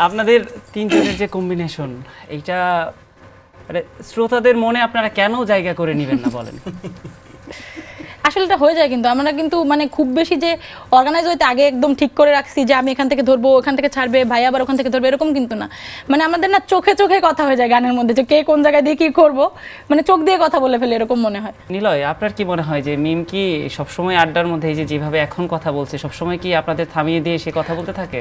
আপনাদের তিনজনের যে কম্বিনেশন এইটা মানে শ্রোতাদের মনে আপনারা কেন জায়গা করে নেবেন না বলেন? আসলে এটা হয়ে যায়, কিন্তু আমরা কিন্তু মানে খুব বেশি যে অর্গানাইজ হইতে আগে একদম ঠিক করে রাখছি যে আমি এখান থেকে ধরবো, ওখান থেকে ছাড়বে, ভাই আবার ওখান থেকে ধরবে, এরকম কিন্তু না। মানে আমাদের না চোখে চোখে কথা হয়ে যায় গানের মধ্যে, যে কে কোন জায়গায় দিয়ে কি করবো, মানে চোখ দিয়ে কথা বলে ফেলে, এরকম মনে হয়। নিলয়, আপনার কি মনে হয় যে মিম কি সবসময় আড্ডার মধ্যে এই যে যেভাবে এখন কথা বলছে সবসময় কি আপনাদের থামিয়ে দিয়ে সে কথা বলতে থাকে?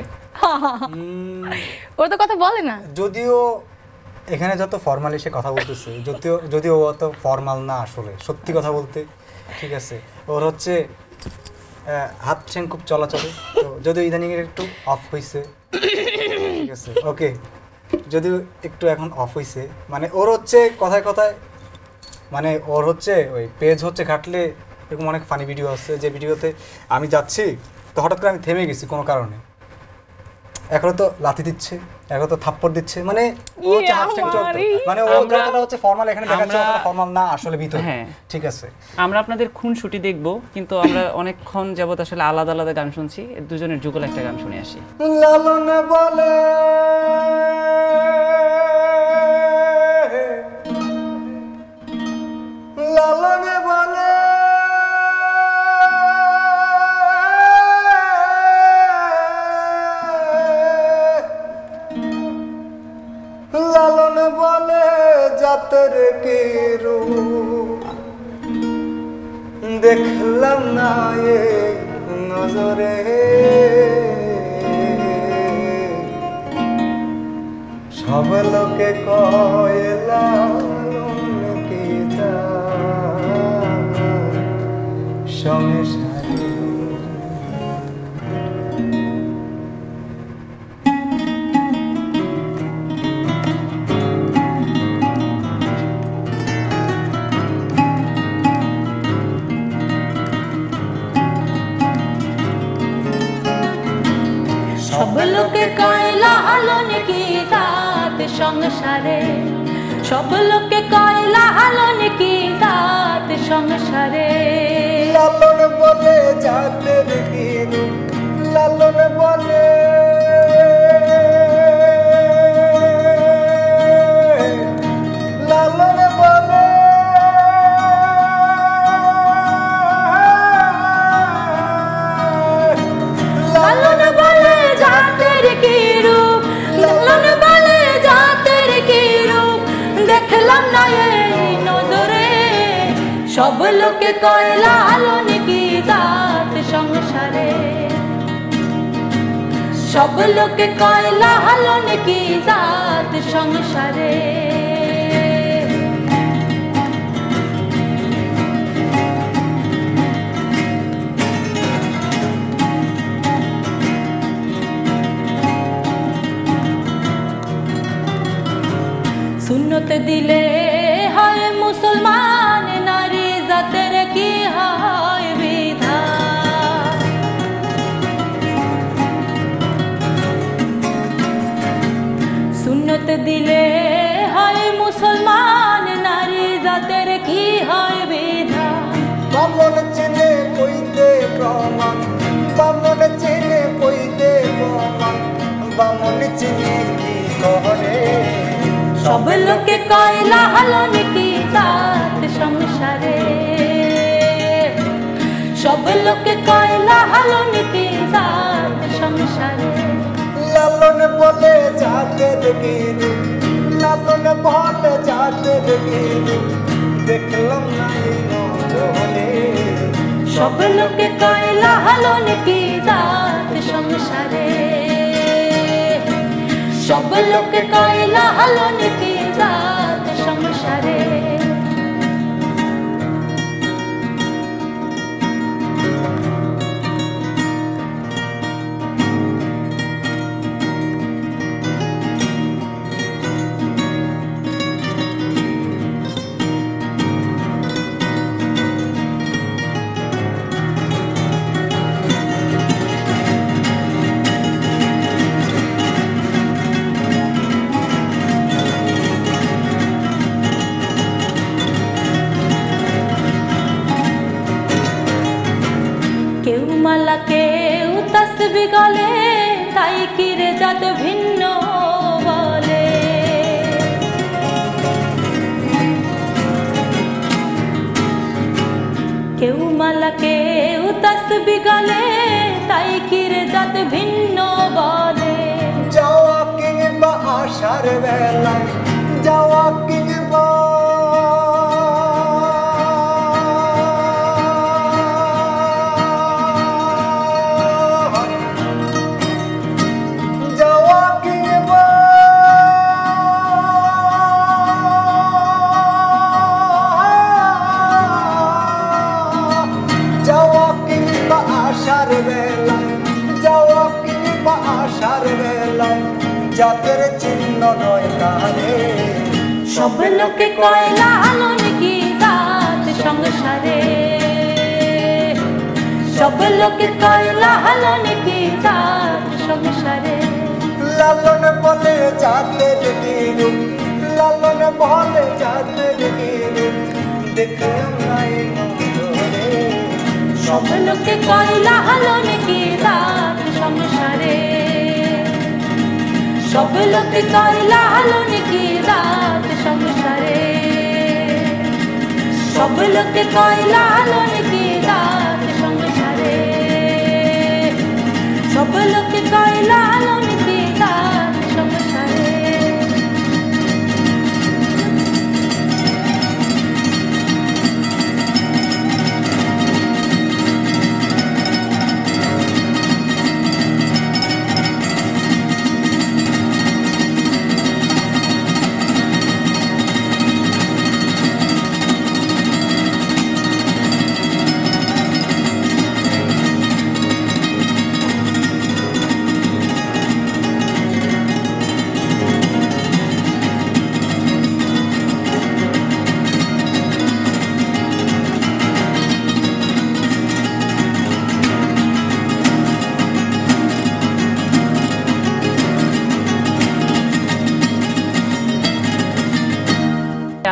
ওর তো কথা বলে না, যদিও এখানে যত ফর্মালি সে কথা বলতেছে, যদিও অত ফর্মাল না, আসলে সত্যি কথা বলতে, ঠিক আছে, ওর হচ্ছে হাত ঠ্যাং খুব চলাচলে, তো যদিও ইদানিং একটু অফ হয়েছে, ঠিক আছে, ওকে, যদিও একটু এখন অফ হয়েছে, মানে ওর হচ্ছে কথায় কথায়, মানে ওর হচ্ছে ওই পেজ হচ্ছে ঘাটলে এরকম অনেক ফানি ভিডিও আছে, যে ভিডিওতে আমি যাচ্ছি তো হঠাৎ করে আমি থেমে গেছি কোনো কারণে, এখন তো লাথি দিচ্ছে, এখন তো থাপ্পড় দিচ্ছে, মানে ও হচ্ছে হাত ঠ্যাং চলতে, মানে ও যতটা হচ্ছে ফর্মাল এখানে দেখাচ্ছে অতটা ফর্মাল না আসলে ভিতরে। হ্যাঁ ঠিক আছে, আমরা আপনাদের খুনসুটি দেখবো, কিন্তু আমরা অনেকক্ষণ যাবত আসলে আলাদা আলাদা গান শুনছি, দুজনের যুগল একটা গান শুনে আসি। লালন বলে লালন বলে লালন বলে জাতের কি রূপ দেখলাম না এ নজরে, সব লোকে কয় লালন কি সংসারে। সব লোকে কয় লালন কি জাত সংসারে, সব লোকে কয় লালন কি জাত সংসারে, লালন বলে জাতের কি রূপ, লালন বলে লালন বলে লালন বলে জাতের কি রূপ, লালন বলে জাতের কি রূপ দেখলাম না এই নজরে, সব লোকে কয় লালন কি জাত সংসারে, সব লোকে কয় লালন কি জাত সংসারে। সুন্নত দিলে হয় মুসলমান, নারী জাতের কি হয় বিধান, সুন্নত দিলে হয় মুসলমান, নারী জাতের কি হয় বিধান, বামন সব লোকে কয়লা হলো নাকি জাত সংসারে, সব লোকে কয়লা হলো নাকি জাত সংসারে। লালন বলে জাতের গিরি, লালন বলে জাতের গিরি, দেখলাম না এই নজরে। সব লোকে কয়লা হলো নাকি জাত সংসারে, সব লোকে কয়লা হলো নাকি জাত সংসারে। কেউ মালা কেউ তসবি গলে, তাই কিরে জাত ভিন্ন বলে। কেউ মালা কেউ তসবি গলে, তাই কিরে জাত ভিন্ন বলে। যাওয়া কিংবা আসার বেলায়, যাওয়া কিংবা জাতের চিহ্ন নয় কানে। সব লোকে কয়লা হলো নাকি জাত সংসারে, সব লোকে কয়লা হলো নাকি জাত সংসারে। লালন বলে জাতের গিরি, লালন বলে জাতের গিরি, দেখলাম না এই নজরে। সব লোকে কয়লা হলো নাকি জাত সংসারে, সব লোকে কয়লা হলো নাকি জাত সংসারে। সব লোকে কয়লা হলো নাকি জাত সংসারে, সব লোকে কয়লা হলো নাকি জাত সংসারে।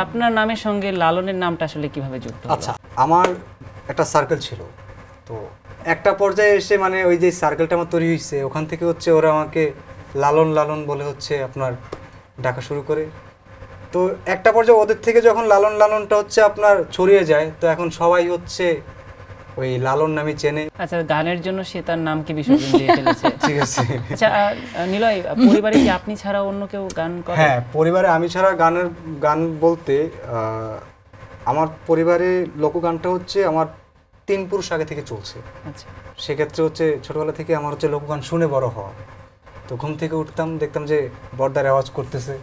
আপনার নামের সঙ্গে লালনের নামটা আসলে কিভাবে যুক্ত হলো? আচ্ছা, আমার একটা সার্কেল ছিল, তো একটা পর্যায়ে এসে মানে ওই যে সার্কেলটা আমার তৈরি হয়েছে, ওখান থেকে হচ্ছে ওরা আমাকে লালন লালন বলে হচ্ছে আপনার ডাকা শুরু করে। তো একটা পর্যায়ে ওদের থেকে যখন লালন লালনটা হচ্ছে আপনার ছড়িয়ে যায়, তো এখন সবাই হচ্ছে ওই লালন নামে চেনে। আচ্ছা, গানের জন্য সে তার নামকে বিসর্জন দিয়ে ফেলেছে। ঠিক আছে। আচ্ছা, নিলয়, পরিবারে কি আপনি ছাড়া অন্য কেউ গান করে? হ্যাঁ, পরিবারে আমি ছাড়া গান বলতে আমার পরিবারে লোকগানটা হচ্ছে আমার 3 পুরুষ আগে থেকে চলছে। আচ্ছা, সেক্ষেত্রে হচ্ছে ছোটবেলা থেকে আমার হচ্ছে লোকগান শুনে বড় হওয়া। তো ঘুম থেকে উঠতাম, দেখতাম যে বর্দার আওয়াজ করতেছে,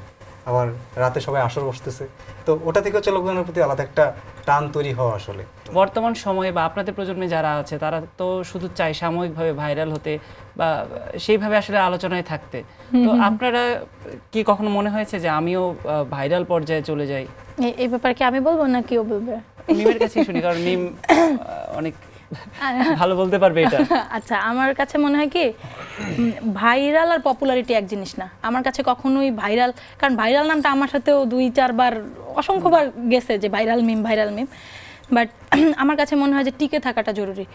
আবার রাতে সবাই আসর বসতেছে, তো ওটা থেকে হচ্ছে লোকগানের প্রতি আলাদা একটা টান তৈরি হওয়া। আসলে বর্তমান সময়ে বা আপনাদের প্রজন্মে যারা আছে তারা তো শুধু চায় সাময়িকভাবে ভাইরাল হতে বা সেইভাবে আসলে আলোচনায় থাকতে। তো আপনারা কি কখনো মনে হয়েছে যে আমিও ভাইরাল পর্যায়ে চলে যাই? এই ব্যাপারে কি আমি বলবো না কেউ বলবে? মিমের কাছে শুনি, কারণ মিম অনেক ভালো বলতে পারবে এটা। আচ্ছা, আমার কাছে মনে হয় কি ভাইরাল আর পপুলারিটি এক জিনিস না। আমার কাছে কখনোই ভাইরাল, কারণ ভাইরাল নামটা আমার সাথেও 2-4 বার অসংখ্যবার গেছে যে ভাইরাল মিম। বাট আমার কাছে মনে হয় যে টিকে থাকাটা জরুরি।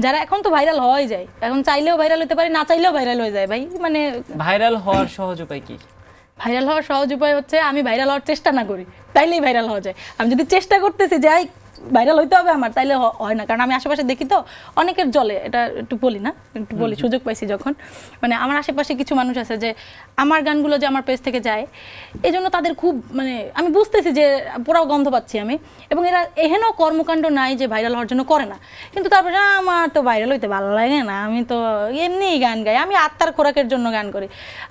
যারা এখন তো ভাইরাল হওয়াই যায়, এখন চাইলেও ভাইরাল হতে পারে, না চাইলেও ভাইরাল হয়ে যায় ভাই। মানে ভাইরাল হওয়ার সহজ উপায় কি? ভাইরাল হওয়ার সহজ উপায় হচ্ছে আমি ভাইরাল হওয়ার চেষ্টা না করি, তাইলেই ভাইরাল হওয়া যায়। আমি যদি চেষ্টা করতেছি যে ভাইরাল হইতে হবে আমার, তাইলে হয় না। কারণ আমি আশেপাশে দেখি তো অনেকের জলে, এটা একটু বলি না, একটু বলি, সুযোগ পাইছি যখন, মানে আমার আশেপাশে কিছু মানুষ আছে যে আমার গানগুলো যে আমার পেজ থেকে যায়, এই জন্য তাদের খুব, মানে আমি বুঝতেছি যে পুরাও গন্ধ পাচ্ছি আমি, এবং এরা এহেন কর্মকাণ্ড নাই যে ভাইরাল হওয়ার জন্য করে না, কিন্তু তারপরে আমার তো ভাইরাল হইতে ভালো লাগে না, আমি তো এমনিই গান গাই, আমি আত্মার খোরাকের জন্য গান করি।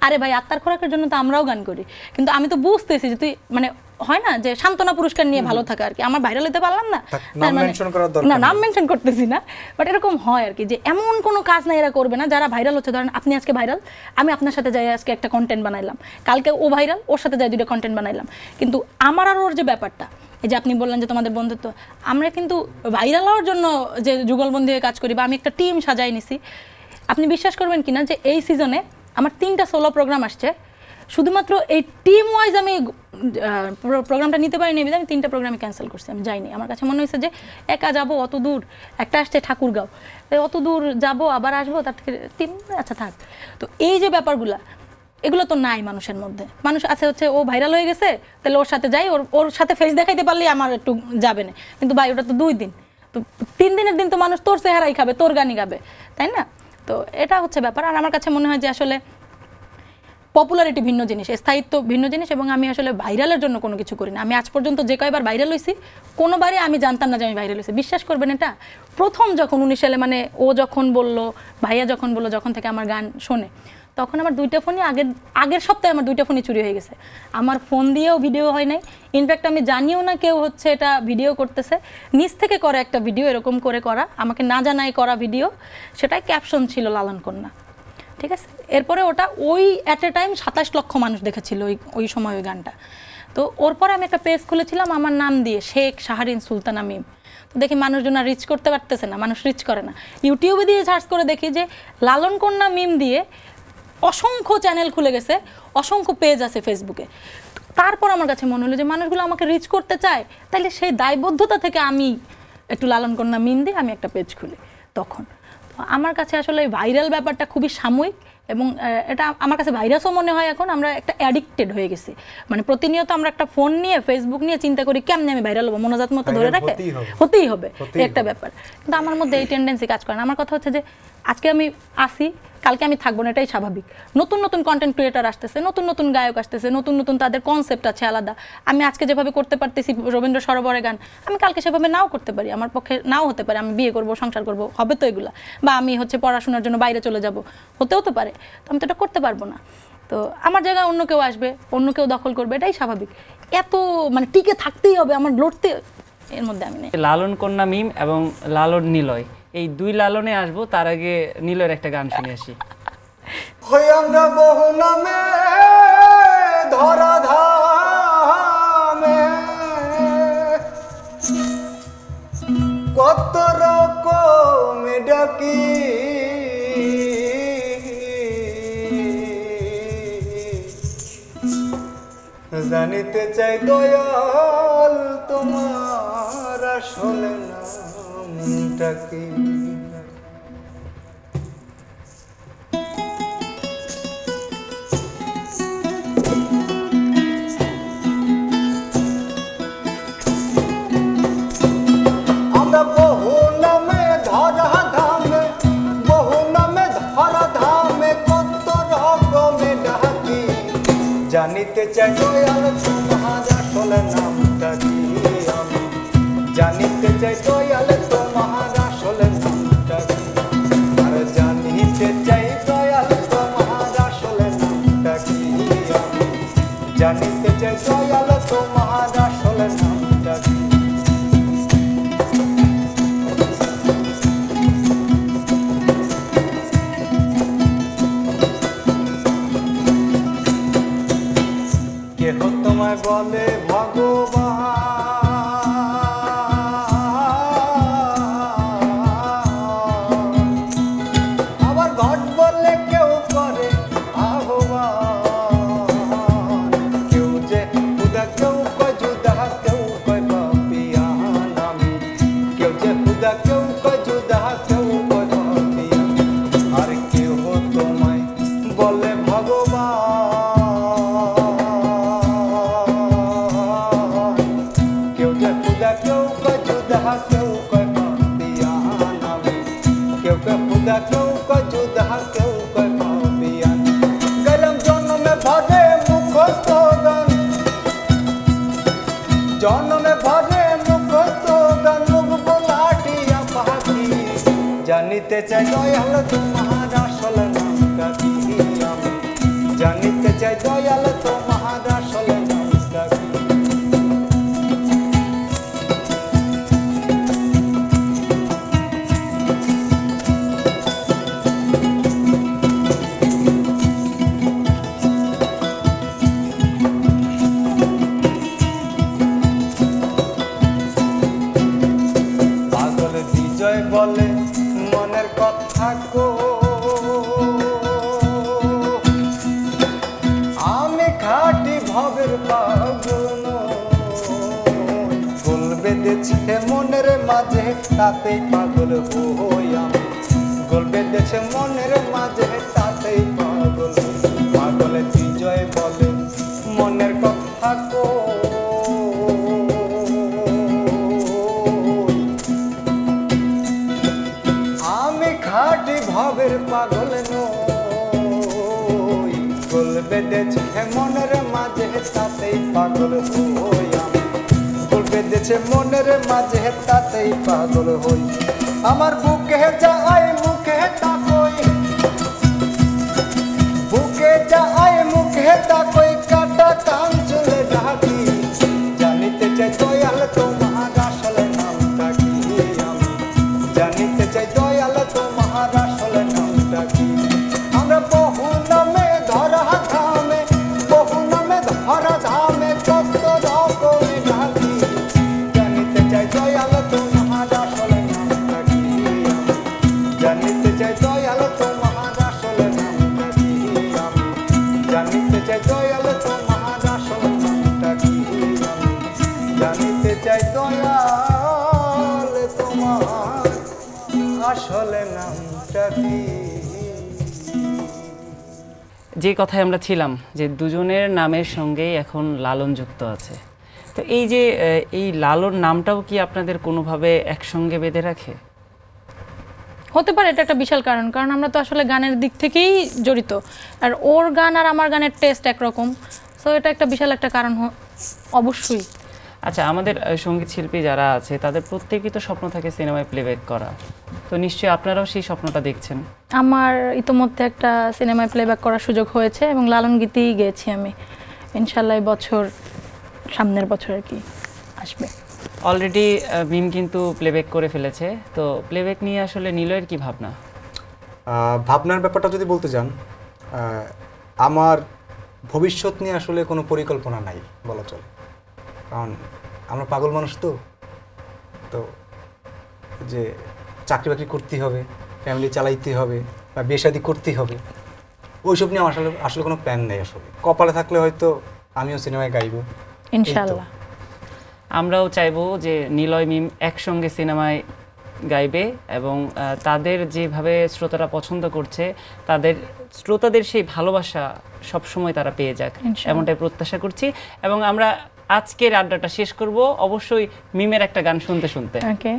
আরে ভাই, আত্মার খোরাকের জন্য তো আমরাও গান করি, কিন্তু আমি তো বুঝতেছি যে তুই, মানে হয় না যে সান্ত্বনা পুরস্কার নিয়ে ভালো থাকা আর কি, আমার ভাইরাল হতে পারলাম না, না নাম মেনশন করতেছি না, বাট এরকম হয় আর কি, যে এমন কোনো কাজ না এরা করবে না যারা ভাইরাল হচ্ছে। ধরেন আপনি আজকে ভাইরাল, আমি আপনার সাথে যাই আজকে একটা কন্টেন্ট বানাইলাম, কালকে ও ভাইরাল, ওর সাথে যাই 2টা কন্টেন্ট বানাইলাম, কিন্তু আমার আর ওর যে ব্যাপারটা, এই যে আপনি বললেন যে তোমাদের বন্ধুত্ব, আমরা কিন্তু ভাইরাল হওয়ার জন্য যে যুগলবন্দি হয়ে কাজ করি, বা আমি একটা টিম সাজাই নিছি। আপনি বিশ্বাস করবেন কিনা যে এই সিজনে আমার 3টা সোলো প্রোগ্রাম আসছে, শুধুমাত্র এই টিম ওয়াইজ আমি প্রোগ্রামটা নিতে পারিনি, আমি 3টা প্রোগ্রামে ক্যান্সেল করছি, আমি যাইনি। আমার কাছে মনে হয়েছে যে একা যাবো অত দূর, একটা আসছে ঠাকুরগাঁও, অত দূর যাবো আবার আসবো, তার থেকে আচ্ছা থাক। তো এই যে ব্যাপারগুলা, এগুলো তো নাই মানুষের মধ্যে। মানুষ আছে হচ্ছে ও ভাইরাল হয়ে গেছে, তাহলে ওর সাথে যাই, ওর সাথে ফেস দেখাইতে পারলেই আমার একটু যাবে না, কিন্তু ভাই ওটা তো 2 দিন, তো 3 দিনের দিন তো মানুষ তোর চেহারাই খাবে, তোর গানই গাবে, তাই না? তো এটা হচ্ছে ব্যাপার। আর আমার কাছে মনে হয় যে আসলে পপুলারিটি ভিন্ন জিনিস, স্থায়িত্ব ভিন্ন জিনিস, এবং আমি আসলে ভাইরালের জন্য কোনো কিছু করি না। আমি আজ পর্যন্ত যে কয়বার ভাইরাল হয়েছি, কোনোবারই আমি জানতাম না যে আমি ভাইরাল হয়েছি। বিশ্বাস করবেন, এটা প্রথম যখন 19 সালে, মানে ও যখন বললো, ভাইয়া যখন বললো, যখন থেকে আমার গান শোনে, তখন আমার 2টা ফোনই, আগের সপ্তাহে আমার 2টা ফোনই চুরি হয়ে গেছে। আমার ফোন দিয়েও ভিডিও হয় নাই, ইনফ্যাক্ট আমি জানিও না কেউ হচ্ছে এটা ভিডিও করতেছে, নিজ থেকে করে একটা ভিডিও, এরকম করে করা, আমাকে না জানাই করা ভিডিও, সেটাই ক্যাপশন ছিল লালন কন্যা, ঠিক আছে। এরপরে ওটা ওই অ্যাট এ টাইম 27 লক্ষ মানুষ দেখেছিল ওই সময় ওই গানটা। তো ওর পরে আমি একটা পেজ খুলেছিলাম আমার নাম দিয়ে, শেখ শাহরিন সুলতানা মিম। তো দেখি মানুষজন রিচ করতে পারতেছে না, মানুষ রিচ করে না। ইউটিউবে দিয়ে সার্চ করে দেখি যে লালন কন্যা মিম দিয়ে অসংখ্য চ্যানেল খুলে গেছে, অসংখ্য পেজ আছে ফেসবুকে। তারপর আমার কাছে মনে হলো যে মানুষগুলো আমাকে রিচ করতে চায়, তাইলে সেই দায়বদ্ধতা থেকে আমি একটু লালন কন্যা মিম দিয়ে আমি একটা পেজ খুলি। তখন আমার কাছে আসলে ভাইরাল ব্যাপারটা খুবই সাময়িক, এবং এটা আমার কাছে ভাইরাসও মনে হয়। এখন আমরা একটা অ্যাডিক্টেড হয়ে গেছি, মানে প্রতিনিয়ত আমরা একটা ফোন নিয়ে, ফেসবুক নিয়ে চিন্তা করি কেমনে আমি ভাইরাল হবো, মনোজাত মতো ধরে রাখে, হতেই হবে একটা ব্যাপার। কিন্তু আমার মধ্যে এই টেন্ডেন্সি কাজ করে না। আমার কথা হচ্ছে যে আজকে আমি আসি, কালকে আমি থাকবো না, এটাই স্বাভাবিক। নতুন নতুন কন্টেন্ট ক্রিয়েটার আসতেছে, নতুন নতুন গায়ক আসতেছে, নতুন নতুন তাদের কনসেপ্ট আছে আলাদা। আমি আজকে যেভাবে করতে পারতেছি রবীন্দ্র সরোবরের গান, আমি কালকে সেভাবে নাও করতে পারি, আমার পক্ষে নাও হতে পারে। আমি বিয়ে করব, সংসার করব, হবে তো এগুলা, বা আমি হচ্ছে পড়াশোনার জন্য বাইরে চলে যাব, হতেও তো পারে। তো আমি তো এটা করতে পারবো না, তো আমার জায়গায় অন্য কেউ আসবে, অন্য কেউ দখল করবে, এটাই স্বাভাবিক। এত মানে টিকে থাকতেই হবে, আমার লড়তে, এর মধ্যে আমি নেই। লালন কন্যা মিম এবং লালন নিলয়, এই 2 লালনে আসবো, তার আগে নিলয়ের একটা গান শুনে আসি। আমরা বহু নামে ধরা ধামে, কত রকম ডাকি, জানিতে চাই দয়াল তোমার আসলে নামটা কি। বহু নামে ধরা ধামে, বহু নামে ধরা ধামে, কত রকমে ডাকি, জানিতে চাই দয়াল তোমার আসলে নামটা কি। আমি জানিতে চাই দয়াল তোমার আসলে নামটা কি, আর জানিতে চাই দয়াল তোমার আসলে নামটা কি। আমি জানিতে চাই দয়াল তোমার আসলে নামটা কি। কেহ তোমায় বলে ভগবান, আবার ঘট বললে কেউ করে আহ্বান। কেউ যে খুদা, কেউ কয় জুদা, কেউ কয় পাপিয়ান। আমি কেউ যে খুদা, কেউ কয় জুদা, কেউ কয় পাপিয়ান। আর কেউ তোমায় বলে ভগবান, কেউ কয় খুদা কেউ কয় জুদা কেউ কয় পাপিয়ান গেলাম জন্মে ভরে মুখস্থ গান জন্মে ভরে মুখস্থ গান মুখ বোলাটিয়া পাখি জানিতে চাই দয়াল তোমার আসল নামটা কি আমি জানিতে চাই দয়াল তোমার আসল নামটা কি পাগল বিজয় বলে মনের কথা গো আমি খাটি ভবের পাগল ফুল বেঁধেছে মনের মাঝে তাতেই পাগল হই আমি গোল বেঁধেছে মনের মাঝে তাতেই পাগল পাগল বিজয় বলে মনের কথা গো আমি খাটি ভবের পাগল নই গোল বেঁধেছে মনের মাঝে তাতেই পাগল হই আমি গোল বেঁধেছে মনের মাঝে তাতেই পাগল হই আমার বুকে যায় মুখে তাকই বুকে যায় মুখে তাকই কাটা কান চলে ঢাকি জানিতে চাই দয়াল তোমার আসল নামটা কি আমি জানিতে চাই দয়াল তোমার আসল নামটা কি আমরা বহু নামে ধরা ধামে কত রকমে ঢাকি জানিতে চাই দয়াল তোমার আসল নামটা কি আমি জানিতে চাই দয়াল তোমার আসল নামটা কি আমি জানিতে চাই দয়াল তোমার আসল নামটা কি আমি জানিতে চাই দয়াল তোমার আসলে নামটা কি যে কথায় আমরা ছিলাম যে দুজনের নামের সঙ্গেই এখন লালন যুক্ত আছে, তো এই যে এই লালন নামটাও কি আপনাদের কোনোভাবে একসঙ্গে বেঁধে রাখে? হতে পারে, এটা একটা বিশাল কারণ, কারণ আমরা তো আসলে গানের দিক থেকেই জড়িত, আর ওর গান আর আমার গানের টেস্ট একরকম, সো এটা একটা বিশাল একটা কারণ অবশ্যই। আচ্ছা, আমাদের সঙ্গীত শিল্পী যারা আছে তাদের প্রত্যেকেই তো স্বপ্ন থাকে সিনেমায় প্লেব্যাক করা, তো নিশ্চয়ই আপনারাও সেই স্বপ্নটা দেখছেন। আমার ইতোমধ্যে একটা সিনেমায় প্লেব্যাক করার সুযোগ হয়েছে এবং লালন গীতিই গেয়েছি আমি। ইনশাল্লাহ এই বছর, সামনের বছর আর কি আসবে। অলরেডি মিম কিন্তু প্লেব্যাক করে ফেলেছে, তো প্লেব্যাক নিয়ে আসলে নিলয়ের কি ভাবনা? ভাবনার ব্যাপারটা যদি বলতে যান, আমার ভবিষ্যৎ নিয়ে আসলে কোনো পরিকল্পনা নাই বলা চলে, কারণ আমরা পাগল মানুষ, তো যে চাকরি বাকরি করতেই হবে, ফ্যামিলি চালাইতে হবে বা বিয়ে শাদী করতেই হবে, ওইসব নিয়ে আমার আসলে কোনো প্ল্যান নেই। আসলে কপালে থাকলে হয়তো আমিও সিনেমায় গাইবো ইনশাআল্লাহ। আমরাও চাইবো যে নিলয় মিম একসঙ্গে সিনেমায় গাইবে এবং তাদের যেভাবে শ্রোতারা পছন্দ করছে, তাদের শ্রোতাদের সেই ভালোবাসা সবসময় তারা পেয়ে যাক, এমনটাই প্রত্যাশা করছি। এবং আমরা আজকের আড্ডাটা শেষ করব অবশ্যই মিমের একটা গান শুনতে শুনতে। ওকে,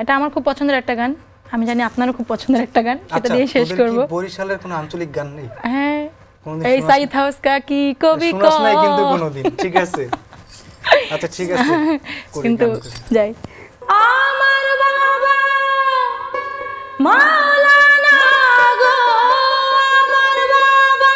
এটা আমার খুব পছন্দের একটা গান, আমি জানি আপনারও খুব পছন্দের একটা গান, সেটা দিয়ে শেষ করব। বরিশালের কোনো আঞ্চলিক গান নেই? হ্যাঁ, এই সাইদ হাউস কা কি কবি কো শোনাস নাই কিন্তু কোনোদিন। ঠিক আছে, আচ্ছা ঠিক আছে, কিন্তু যাই। আমার বাবা মাওলানা গো, আমার বাবা